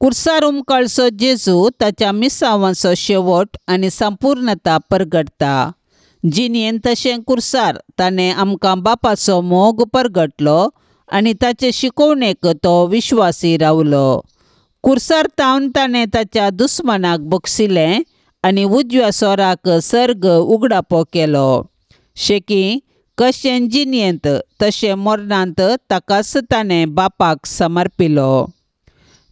कुर्सार उमकळसो जेजू ताच्या मिसावांचो शेवट आनी संपूर्णता परगटता. जिणेन तशें कुर्सार ताणें आमकां बापाचो मोग परगटलो आनी ताचे शिकवणेक तो विश्वासी रावलो. कुर्सार तावन ताणें ताच्या दुस्मनाक बक्षिलें आनी उजव्या सोराक सर्ग उगडापो केलो. शेकी कशें जिणेंत तशें मरणांत ताकाच ताणें बापाक समर्पिलो.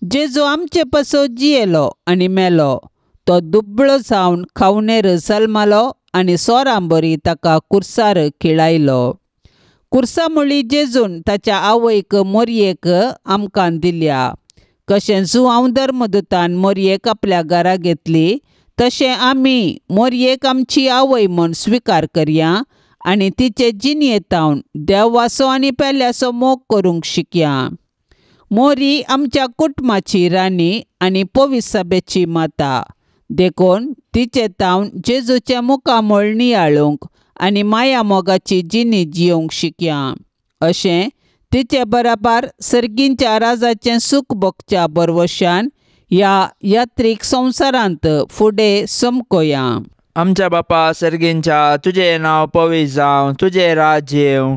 जेजू आमचे पासो जियेलो आनी मेलो. तो दुबळो जावन खावनेर जल्मालो आनी सोरां बरी ताका कुर्सार खिळायलो. कुर्सा मुळी जेजून ताच्या आवयक मोरयेक आमकां दिल्या. कशें जुआंव धर्मदुतान मोरयेक आपल्या घरा घेतली तशें आमी मोरयेक आमची आवय म्हूण स्विकार करया आनी तिचे जिणयेतावन देव वासो आनी पेल्याचो मोग करूंक शिकया. मोरी आमच्या कुटुंबाची राणी आनी पवित्र सभेची माता देखून तिचे तावन जेजूचे मुखामोळ नियाळूंक आनी माया मोगाची जिणी जियोंक शिकया. अशें तिचे बराबर सर्गींच्या राजाचें सूख भोगच्या बरवशान ह्या यात्रीक संवसारांत फुडें समकोया. आमच्या बापा सर्गींच्या, तुजें नांव पवित्र जावं, तुजें राज्य येवं,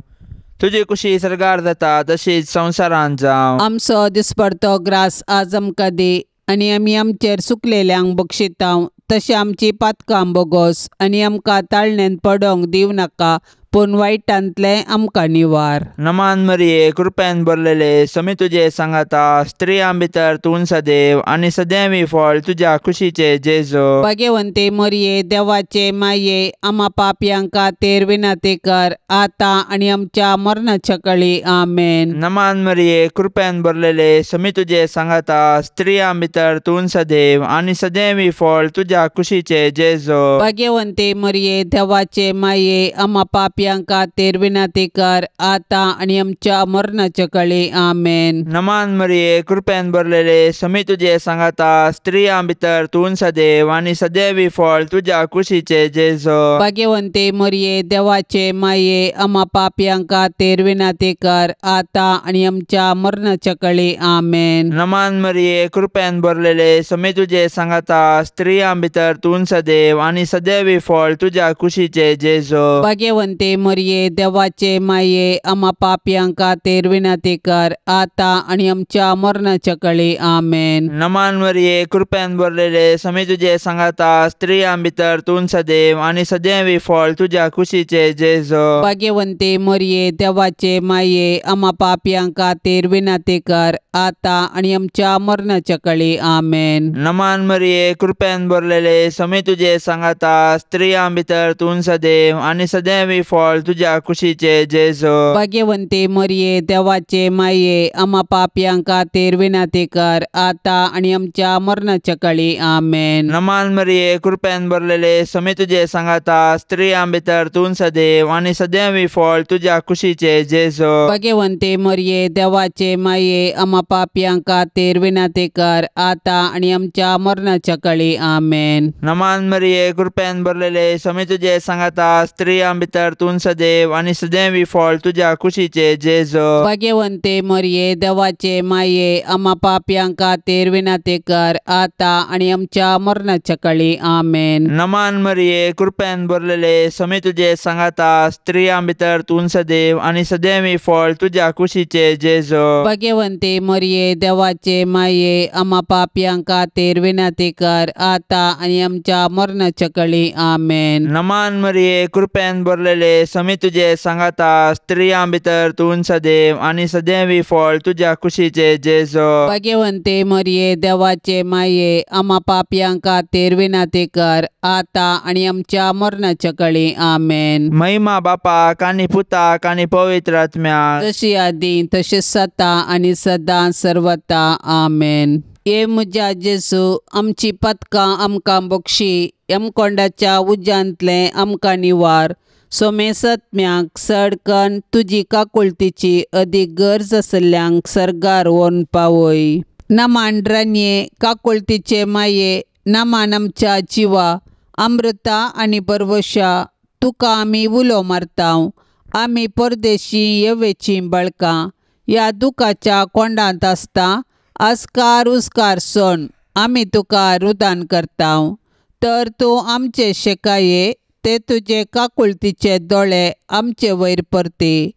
तुजी कुशी सरगार जाता तशीच संवसारांत जावं. आमचो दिसपडतो ग्रास आज आमकां दी आनी आमी आमचेर चुकलेल्यांक बक्षितांव तशें आमची पातकां बोगोस आनी आमकां ताळणेंत पडोंक दिव नाका पूण वायटांतले आमकां निवार. नमान मरिये, कृपेन भरलेले, समी तुजे सांगाता, स्त्रियां भितर तूं सदैव आनी सदैवी फळ तुज्या कुशीचे जेजू. भाग्यवंते मरिये, देवाचे माये, आम्हा पापयांक खातीर विनंती कर, आतां आनी आमच्या मरणाच्या काळी. आमेन. नमान मरिये, कृपेन भरलेले, समी तुजे सांगाता, स्त्रियां भितर तूं सदैव आनी सदैवी फळ तुज्या कुशीचे जेजू. भाग्यवंते मरिये, देवाचे माये, आम्हा पापयांक खातीर विनंती कर, आतां आनी आमच्या मरणाच्या काळी. आमेन. नमान मरिये, कृपेन भरलेले, समी तुजे सांगाता, स्त्रियां भितर तूं सदैव आनी सदैवी फळ तुज्या कुशीचे जेजू. भाग्यवंते मरिये, देवाचे माये, आम्हा पापयांक खातीर विनंती कर, आतां आनी आमच्या मरणाच्या काळी. आमेन. नमान मरिये, कृपेन भरलेले, समी तुजे सांगाता, स्त्रियां भितर तूं सदैव आनी सदैवी फळ तुज्या कुशीचे जेजू. भाग्यवंते मरिये, देवाचे माये, आम्हा पापयांक खातीर विनंती कर, आतां आनी आमच्या मरणाच्या काळी. आमेन. नमान मरिये, कृपेन भरलेले, समी तुजे सांगाता, स्त्रियां भितर तूं सदैव आनी सदैवी फळ तुज्या कुशीचे जेजू. भाग्यवंते मरिये, देवाचे माये, आम्हा पापयांक खातीर विनंती कर, आतां आनी आमच्या मरणाच्या काळी. आमेन. नमान मरिये, कृपेन भरलेले, समी तुजे सांगाता, स्त्रियां भितर तूं सदैव आनी सदैवी फळ तुज्या कुशीचे जेजू. भाग्यवंते मरिये, देवाचे माये, आम्हा पापयांक खातीर विनंती कर, आतां आनी आमच्या मरणाच्या काळी. आमेन. नमान मरिये, कृपेन भरलेले, समी तुजे सांगाता, स्त्रियां भितर तूं सदैव आनी सदैवी फळ तुज्या कुशीचे जेजू. भाग्यवंते मरिये, देवाचे माये, आम्हा पापयांक खातीर विनंती कर, आतां आनी आमच्या मरणाच्या काळी. आमेन. नमान मरिये, कृपेन भरलेले, समी तुजे सांगाता, स्त्रियां भितर तूं सदैव आनी सदैवी फळ तुज्या कुशीचे जेजू. भाग्यवंते मरिये, देवाचे माये, आम्हा पापयांक खातीर विनंती कर, आतां आनी आमच्या मरणाच्या काळी. आमेन. नमान मरिये, कृपेन भरलेले, समी तुजे सांगाता, स्त्रियां भितर तूं सदैव आनी सदैवी फळ तुज्या कुशीचे जेजू. भाग्यवंते मरिये, देवाचे माये, आम्हा पापयांक खातीर विनंती कर, आतां आनी आमच्या मरणाच्या काळी. आमेन. नमान मरिये, कृपेन भरलेले, समी तुजे सांगाता, स्त्रियां भितर तूं सदैव आनी सदैवी फळ तुज्या कुशीचे जेजू. भाग्यवंते मरिये, देवाचे माये, आम्हा पापयांक खातीर विनंती कर, आतां आनी आमच्या मरणाच्या काळी. आमेन. महिमा बापाक आनी पुताक आनी पवित्र आत्म्याक, जशी आदी तशेंच सता आनी सदां सर्वता. आमेन. ये म्हज्या जेजू, आमची पातकां आमकां बक्षी, यमकोंडाच्या उज्यांतले आमकां निवार. सोमे सत्म्याक सडकन तुजी काकुळतीची अदीक गरज आसल्यांक सरगार व्हरून पावय. नमान रान्ये, काकुळतीचे माये, नमान आमच्या जिवा, अमृता आनी बरवशा, तुका आमी उलो मारतांव. आमी परदेशी येवेची बळकां ह्या दुखाच्या कोंडांत आसता. आस्कार उस्कार सोन आमी तुका रुदान करतांव. तर तूं आमचे शेकाये, ते तुजे काकुळतीचे दोळे आमचे वयर परते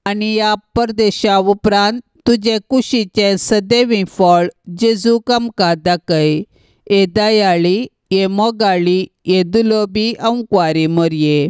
आनी ह्या परदेशा उपरांत तुजे कुशीचे सदैवी फळ जेजूक आमकां दाखय. ए दयाळी, ए मोगाळी, ए दुलोबी अंकवारी मरिये.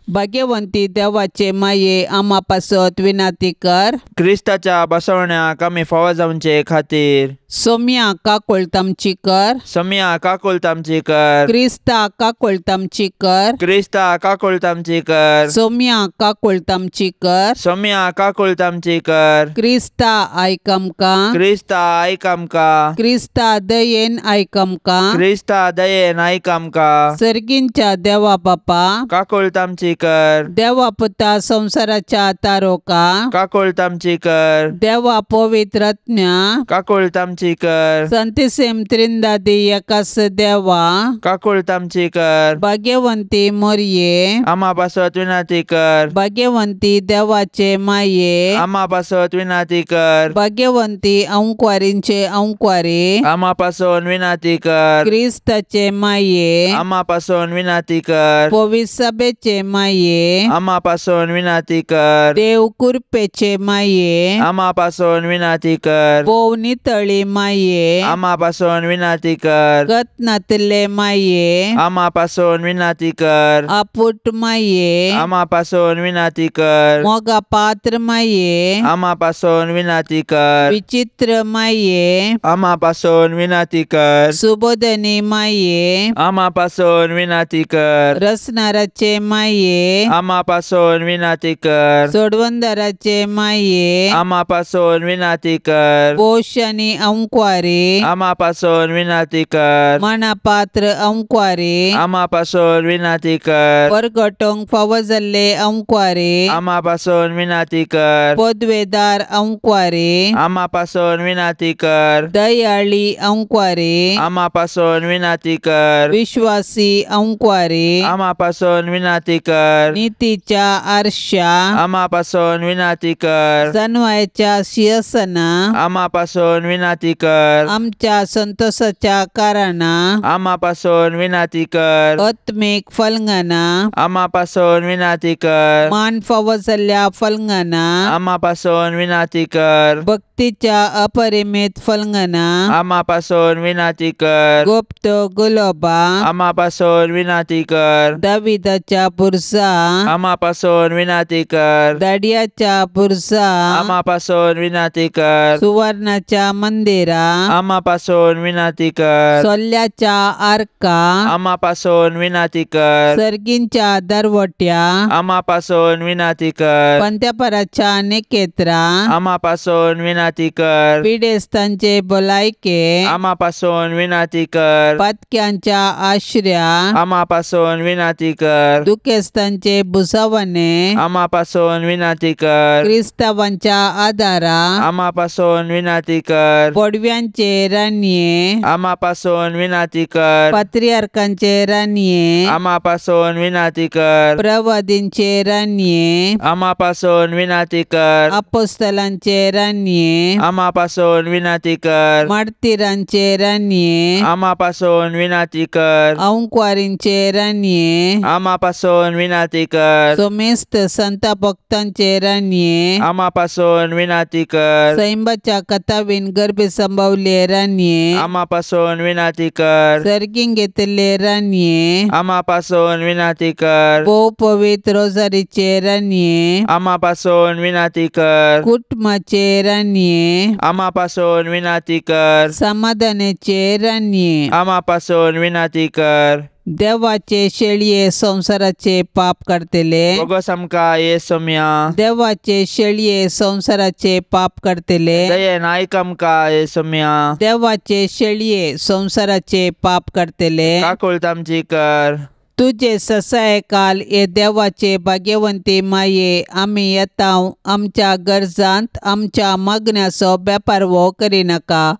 भाग्यवंती देवाचे माये, आम्हा पासत विनंती कर. क्रिस्ताच्या बसवण्याक आमी फावो जावचे खातीर सोम्या काकोळतामची कर सोम्या काकोळतामची कर क्रिस्ता काकोळतामची कर क्रिस्ता काकोळतामची कर सोम्या काकोळतामची कर सोम्या काकोळतामची कर क्रिस्ता आयकमका क्रिस्ता आयक आमकां क्रिस्ता दयेन आयकमका क्रिस्ता दयेन आयक आमकां सर्गींच्या देवा बापा काकोळतामची कर देवा पुता संसाराच्या तारोका काकोळतामची कर देवा पवित्रज्ञा काकोळतामची कर संतिसेम त्रिंदादी एकास देवा काकोळतामची कर भाग्यवंती मोरये आमा पासत विनाती कर भाग्यवंती देवाचे माये आमा पासत विनाती कर भाग्यवंती अंकुवारींचे अंकुवारी आमा पासून विनाती कर क्रिस्ताचे माये आमा पासून विनाती कर पवित्र सभेचे माये आमा पासून विनाती कर देव कुरपेचे माये आमा पासून विनाती कर पोव नितळी माये आमा पासून विनाती कर गतनातले माये आमा पासून विनाती कर आपुट माये आमा पासून विनाती कर मोगा पात्र माये आमा पासून विनाती कर विचित्र माये आमा पासून विनाती कर सुबोधनी माये आमा पासून विनाती कर रसनाराचे माये आमा पासून विनाती कर सोडवंदराचे माये आमा पासून विनाती कर पोष आणि अंकुवारी आमा पासून विनाती कर मनापात्र अंकुवारी आमा पासून विनाती कर परगटोंक फावो जाल्ले अंकुवारी आमा पासून विनाती कर पदवेदार अंकुवारी आमा पासून विनाती कर दयाळी अंकुवारी आमा पासून विनाती कर विश्वासी अंकुवारी आमा पासून विनाती कर नीतीच्या आरशा आमा पासून विनाती कर सन्मायाच्या सिंहासना आमा पासून विनाती कर आमच्या संतोषाच्या कारणा आमा पासून विनाती कर आत्मिक फलंगना आमा पासून विनाती कर मान फावो जाल्ल्या फलंगना आमा पासून विनाती कर भक्तीच्या अपरिमित फलंगना आमा पासून विनाती कर गुप्त गुलोबा आमा पासून विनाती कर दाविदाच्या बुरसा आमा पासून विनाती कर दाडियाच्या बुरसा आमा पासून विनाती कर सुवर्णाच्या मंदिरा आमा पासून विनाती कर सोल्ल्याच्या आर्का आमा पासून विनाती कर सर्गींच्या दरवट्या आमा पासून विनाती कर पंत्यापराच्या नेकेत्रा आमा पासून विनाती कर पिडेस्तांचे भलायके आमा पासून विनाती कर पातक्यांच्या आश्र्या आमा पासून विनाती कर दुखेस्तांचे बुसावणे आमा पासून विनाती कर क्रिस्तावांच्या आदारा आमा पासून विनाती कर पडव्यांचे रान्ये आमा पासून विनाती कर पात्रियार्कांचे रान्ये आमा पासून विनाती कर प्रवादींचे रान्ये आमा पासून विनाती कर अपोस्तलांचे रान्ये आमा पासून विनाती कर मार्तिरांचे रान्ये आमा पासून विनाती कर अंकुवारींचे रान्ये आमा पासून विनाती कर सोमेस्त संत भक्तांचे रान्ये आमा पासून विनाती कर सैंबाच्या कथावीन गर्भे संभवले रान्ये आमा पासून विनाती कर सर्गीन घेतले रान्ये आमा पासून विनाती कर भोव पवित्र रोजारीचे रान्ये आमा पासून विनाती कर कुटुंबाचे रान्ये आमा पासून विनाती कर समाधानाचे रान्ये आमा पासून विनाती कर देवाचे शेळये संसाराचे पाप करतले बोगस आमकां येसुम्या देवाचे शेळये संसाराचे पाप करतले दयेन आयक आमकां येसुम्या देवाचे शेळये संसाराचे पाप करतले काकुळतामची कर तुझे ससाय काल ये देवाचे भाग्यवंती माये आम्ही येताव आमच्या गरजांत आमच्या मागण्याचो बेपार वो करिनाका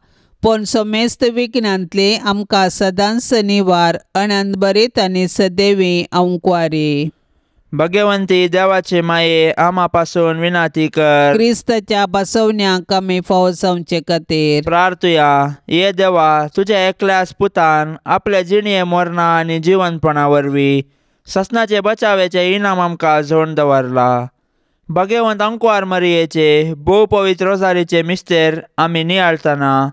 पण समेस्त विघ्नांतली आमकां सदांच निवार अनंत बरीत आनी सदैवी अंकुवारी भाग्यवंती देवाचे माये आमा पासून विनाती कर क्रिस्ताच्या बसवण्याक आमी फावो जावचे खातीर प्रार्थुया ये देवा तुझ्या एकल्याच पुतान आपल्या जिणये मरणा आनी जिवंतपणा वरवीं ससनाचे बचावेचे इनाम आमकां जोडून दवरला भाग्यवंत अंकुवार मरियेचे भोव पवित्र रोजारीचे मिस्तेर आमी नियाळतना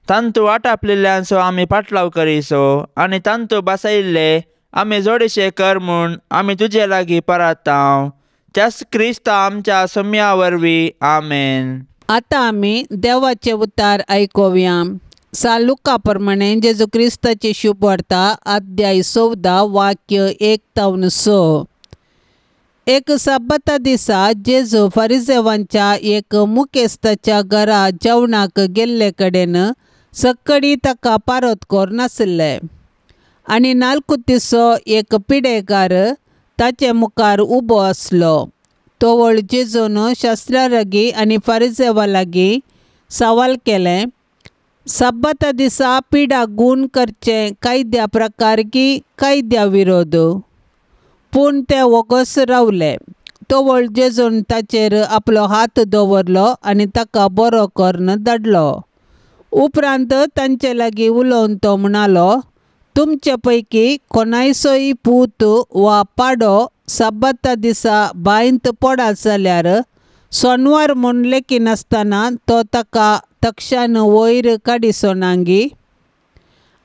तांतू आटापलेल्यांचो आमी पाटलाव करिसो आनी तांतू बसयल्ले आमी जोडीशे कर म्हूण आमी तुजे लागीं परताव त्याच क्रिस्त आमच्या सोम्या वरवीं आमेन. आता आम्ही देवाचे उतार ऐकूया. लुकाप्रमाणे जेजू क्रिस्ताची शुभ वार्ता अध्याय 14 वाक्य 1-6. एक सब्बता दिसा जेजू फरिसेवांच्या एक मुखेस्ताच्या घरा जेवणाक गेल्ले कडेन सक्कडी ताका पारोतकोर नासले. आनी नाल्कुतिसो एक पिडेकार ताचे मुखार उबो आसलो. तोवळ जेजून शास्त्रारगी आनी फरिसेवा लागीं सवाल केलें, सब्बता दिसा पिडा गूण करचें कायद्या प्रकार की कायद्या विरोध? पूण ते वगोस रावले. तोवळ जेजून ताचेर आपलो हात दवरलो आनी ताका बरो करून धाडलो. उपरांत तांचे लागीं उलोवन तो म्हणालो, तुमचे पैकी कोणायचोय पूत वा पाडो सब्बता दिसा बांयंत पडत जाल्यार सोनवार म्हूण लेखी नासतना तो ताका तक्षान वयर काडिसो नांगी?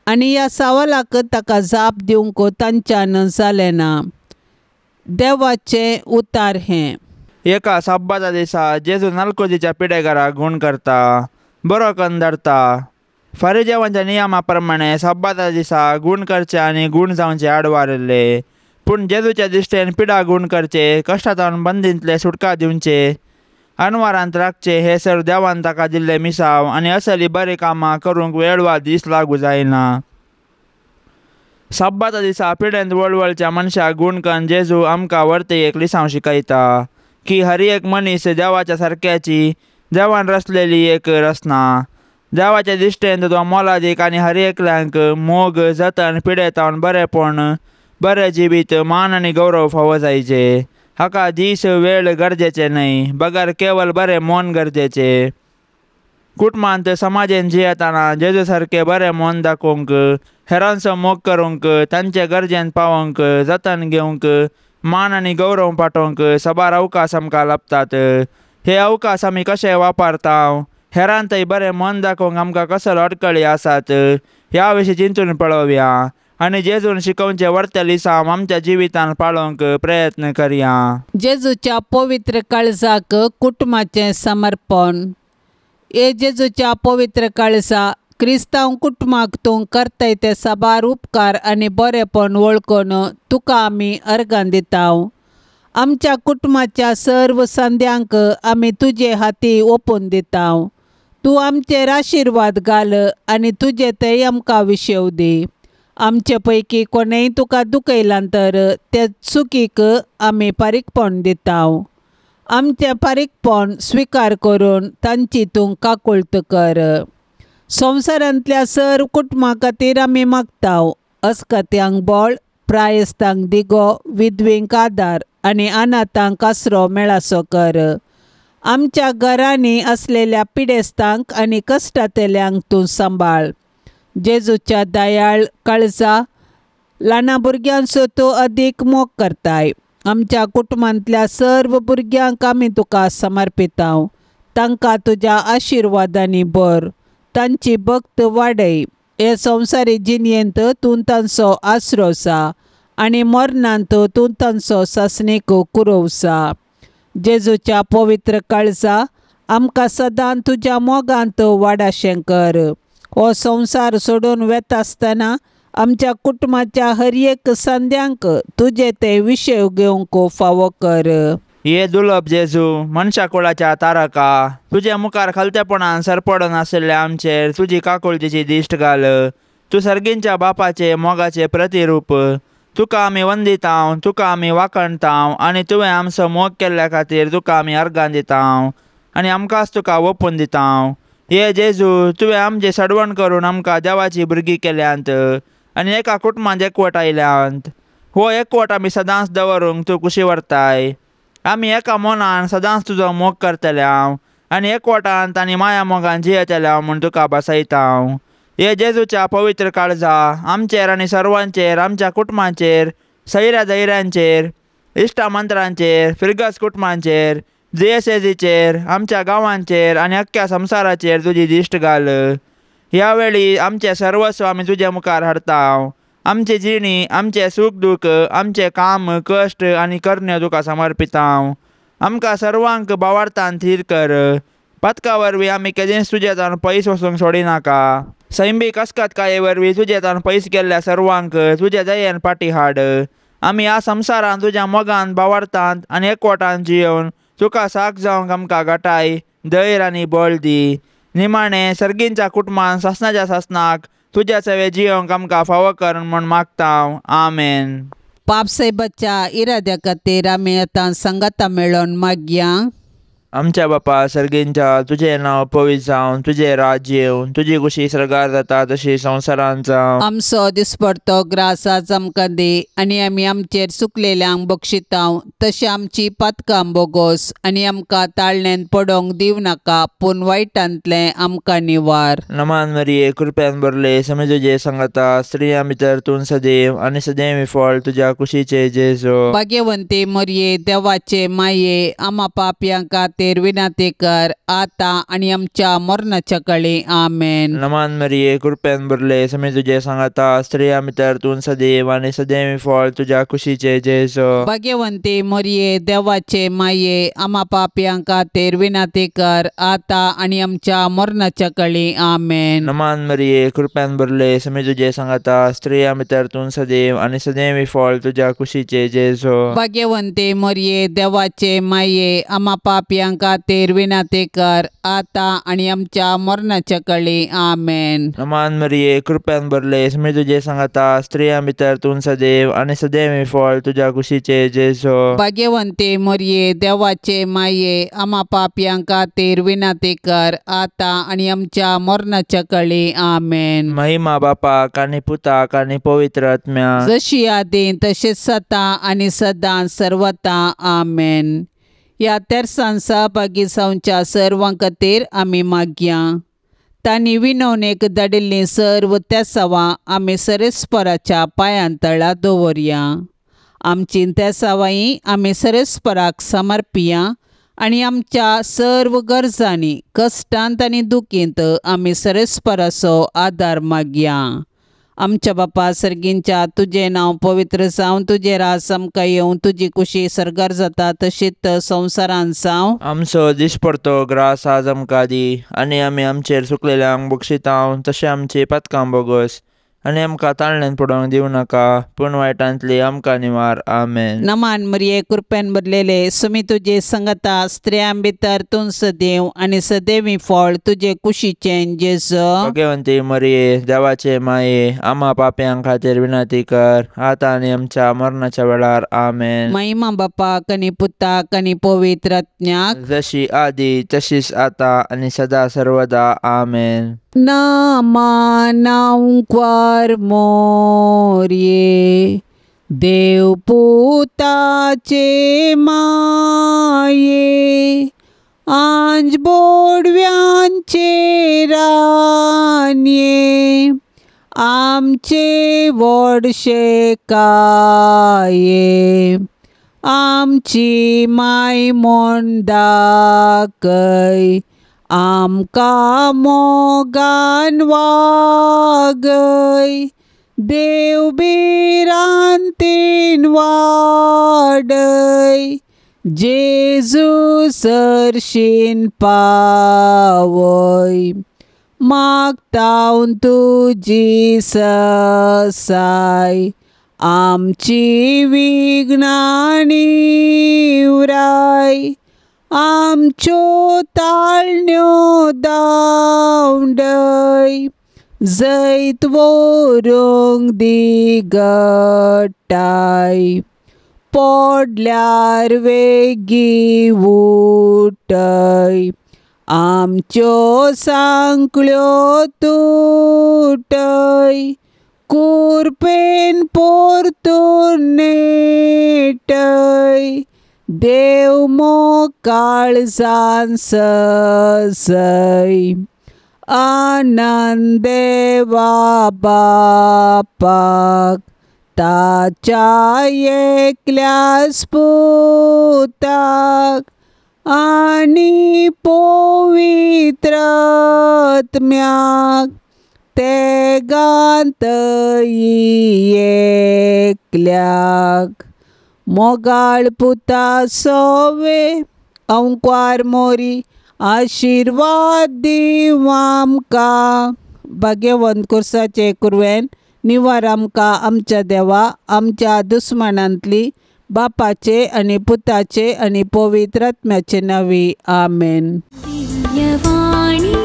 आनी ह्या सवालाक ताका जाप दिवंक तांच्यान जालें ना. देवाचें उतार हें. एका सब्बाता दिसा जेजू नाल्कुतीच्या पिडेकाराक गूण करता, बरो करून धाडता. फरिसेवांच्या नियमा प्रमाणे सब्बाता दिसा गूण करचे आनी गूण जावचे आडवारले. पूण जेजूच्या दिश्टेन पिडा गूण करचे, कश्टांतल्यान बंदींतले सुटका दिवचे, अनवारांत राखचे हे सर्व देवान ताका दिल्ले मिसाव आनी असली बरी कामां करूंक वेळ वा दीस लागू जायना. सब्बाता दिसा पिडेंत वळवळच्या मनशाक गूण करून जेजू आमकां वर्तयेक लिसांव शिकयता की हर एक मनीस देवाच्या सारक्याची, देवान रचलेली एक रचना. देवाच्या दिश्टेन तो मोलादीक आनी हर एकल्यांक मोग, जतन, पिडेतावन बरेपण, बरें जिवीत, मान आनी गौरव फावो जायचे. हाका दीस वेळ गरजेचे न्हय, बगर केवळ बरें मोन गरजेचे. कुटुंबांत समाजेन जियेतना जेजू सारकें बरें मोन दाखोवंक, हेरांचो मोग करूंक, तांचे गरजेन पावोवंक, जतन घेवंक, मान आनी गौरव पाठोवंक सबार अवकाश आमकां लाभतात. हे अवकाश आमी कशे वापरता, हेरांतय बरें मन दाखोवंक आमकां कसले अडखळी आसात, ह्या विशीं चिंतून पळोवया आनी जेजून शिकोवचे वर्ते लिसांव आमच्या जिवितांत पाळोवंक प्रयत्न करया. जेजूच्या पवित्र काळजाक कुटुंबाचें समर्पण. हे जेजूच्या पवित्र काळजा क्रिस्तांव कुटुंबाक तूं करताय ते साबार उपकार आनी बरेपण वळखून तुका आमी अर्गां दिताव. आमच्या कुटुंबाच्या सर्व संद्यांक आमी तुजे हाती ओपून दिताव. तूं आमचेर आशिर्वाद घाल आनी तुजे ते आमकां विशेव दी. आमचे पैकी कोणेय तुका दुखयलां तर ते चुकीक आमी फारीकपण दिताव. आमचें फारीकपण स्विकार करून तांची तूं काकुळट कर. संवसारांतल्या सर्व कुटुंबां खातीर आमी मागताव. अस्कत्यांक बळ, प्रायस्तांक दिगो, विधवेंक आदार आनी अनाथांक आसरो मेळासो कर. आमच्या घरांनी असलेल्या पिडेस्तांक आनी कश्टांतल्यांक तूं सांबाळ. जेजूच्या दयाळ काळजा ल्हाना भुरग्यांचो तूं अदीक मोग करताय. आमच्या कुटुंबांतल्या सर्व भुरग्यांक आमी तुका समर्पिताव. तांकां तुज्या आशिर्वादांनी भर. तांची भक्त वाडय. हे संवसारी जिणेंत तूं तांचो आसरो सा आनी मरणांत तूं तांचो सासणेक कुरवसा. जेजूच्या पवित्र काळजा आमकां सदां तुज्या मोगांत वाडाशें कर. हो संवसार सोडून वेता आसतना आमच्या कुटुंबाच्या हर एक संद्यांक तुजे ते विशेव घेवंक फावो कर. ये दुर्लभ जेजू, मनशा कुळाच्या तारका, तुजे मुखार खालतेपणान सरपडून आशिल्ल्या आमचेर तुजी काकुळतीची दिश्ट घाल. तूं सर्गींच्या बापाचे मोगाचे प्रतिरूप. तुका आमी वंदिताव, तुका आमी वाखणताव आनी तुवें आमचो मोग केल्ल्या खातीर तुका आमी अर्गां दिताव आनी आमकांच तुका ओपून दिताव. हे जेजू, तुवें आमची सडवण करून आमकां देवाची भुरगीं केल्यांत आनी एका कुटुंबांत एकवट आयल्यांत. हो एकवट आमी सदांच दवरूंक तूं कुशी व्हरताय. आमी एका मनान सदांच तुजो मोग करतल्याव आनी एकवटांत आनी माया मोगान जियेतल्याव म्हूण तुका बसयताव. हे जेजूच्या पवित्र काळजा आमचेर आनी सर्वांचेर, आमच्या कुटुंबांचेर, सैऱ्या धैर्यांचेर, इश्टामंत्रांचेर, फिरगस कुटुंबांचेर, जेएसएजीचेर, आमच्या गांवांचेर आनी अख्ख्या संवसाराचेर तुजी दिश्ट घाल. ह्या वेळी आमचे सर्वस्व आमी तुजे मुखार हाडताव. आमची जिणी, आमचे सूख दूख, आमचे काम, कश्ट आनी करण्यो तुका समर्पिताव. आमकां सर्वांक भावार्थान थीर कर. पथका वरवीं आमी केदेंच तुजेतान पयस वचूंक सोडिनाका। सैंबी कस्कतकाये वरवीं तुजेतान पयस गेल्ल्या सर्वांक तुजे दयेन फाटी हाड। आमी ह्या संवसारांत तुज्या मोगान बावारतात आनी एकवटान जियोवन तुका साक जावंक आमकां घटाय धैर्य आनी बळ दी। निमाणें सर्गींच्या कुटुंबान सासणाच्या सासणाक तुज्या सेवे जियोंक आमकां फावो कर म्हूण मागता हांव। आमेन। पाप से बच्चा इराद्या खातीर आमी आतां संगता मेळोन मागया। आमच्या बापा सर्गींच्या तुजें नांव पवित्र जावन तुजें राज्य येवन तुजी कुशी स्वर्गार जाता तशी संवसारांत जावं। आमचो दिसपडतो ग्रास आज आमकां दे आनी आमी आमचेर चुकलेल्यांक बक्षितांव तशें आमची पातकां बोगोस आनी आमकां ताळण्यांत पडोंक दिव नाका पूण वायटांतलें आमकां निवार। नमान मरिये कृपेन भरले समी तुजे संगता स्त्रियां भितर तूं सदैव आनी सदैव फळ तुज्या कुशीचे जेजो। भाग्यवंते मरिये देवाचे माये आमा पापयां खातीर विनाती कर आतां आनी आमच्या मरणाच्या काळी आमेन। नमान मरिये कृपेन भरले समी तुजे संगता स्त्रियां भितर तूं सदैव आनी सदैव फळ तुज्या कुशीचे जेजो। भाग्यवंते मरिये देवाचे माये आमा पापयां खातीर विनाती कर आतां आनी आमच्या मरणाच्या काळी आमेन। नमान मरिये कृपेन भरले समी तुजे संगता स्त्रियां भितर तूं सदैव आनी सदैव फळ तुज्या कुशीचे जेजो। भाग्यवंते मरिये देवाचे माये आमा पापयां खातीर विनाती कर आतां आनी आमच्या मरणाच्या काळी आमेन। नमान मरिये कृपेन भरले समी तुजे संगता स्त्रियां भितर तूं सदैव आनी सदैव फळ तुज्या कुशीचे जेजो। भाग्यवंते मरिये देवाचे माये आमा पापयां खातीर विनाती कर आतां आनी आमच्या मरणाच्या काळी आमेन। महिमा बापाक आनी पुताक आनी पवित्र आत्म्याक जशी आदीं तशेंच जाता आनी सदां सर्वता आमेन। ह्या तेर्सान सहभागी जावच्या सर्वां खातीर आमी मागया। तांणी विनवणेक धाडिल्लीं सर्व तेसावां आमी सरेस्पराच्या पांयां तळा दवरया। आमची तेसावांय आमी सरेस्पराक समर्पिया आनी आमच्या सर्व गरजांनी कश्टांत आनी दुखींत आमी सरेस्पराचो आदार मागया। आमच्या बापा सर्गींच्या तुजें नांव पवित्र जावन तुजें रास आमकां येवं तुजी कुशी सर्गार जाता तशीच संवसारांत जावं। आमचो दिसपडतो ग्रास आज आमकां दी आनी आमी आमचेर चुकलेल्यांक बक्षितांव तशें आमची पातकां बोगोस आनी आमकां ताळण्यांत पडोवंक दिवं नाका पूण वायटांतली आमकां निवार। आमेन। नमान मरिये कृपेन भरलेले समी तुजे संगता स्त्रियां भितर तूं सदैव आनी सदैवी फळ तुजे कुशीचें जेजो। भाग्यवंती मरिये देवाचे माये आमा पापयां खातीर विनाती कर आतां आनी आमच्या मरणाच्या वेळार आमेन। महिमा बापाक आनी पुताक आनी पवित्र आत्म्याक जशी आदी तशीच आतां आनी सदा सर्वदा आमेन। नामानांकवार मोरये देव पुताचे माये आंज बोडव्यांचे रान्ये आमचे व्हडशे काये आमची माय म्हूण दाखय आमकां मोगान वागय देव बिरांतीन वाडय जेजू सरशीन पावय मागतां तुजी ससाय आमची विघ्नां निवराय आमच्यो ताळण्यो दावंडय जैत वोरूंक दी घटाय पडल्यार वेगी उठय आमच्यो सांकळ्यो तुटय कुरपेन परतून नेटय देव मोकाळजान ससय आनंदेवा बापाक ताच्या एकल्याच पुताक आनी पवित्र आत्म्याक तेगांत एकल्याक मोगाळ पुता सोवे अंकवार मोरी आशीर्वाद दीव आमकां. भाग्यवंत कुर्साचे कुरवेन निवार आमकां आमच्या देवा आमच्या दुस्मनांतली बापाचे आनी पुताचे आनी पवित्र आत्म्याचे नांवी. आमेन. दिव्यवाणी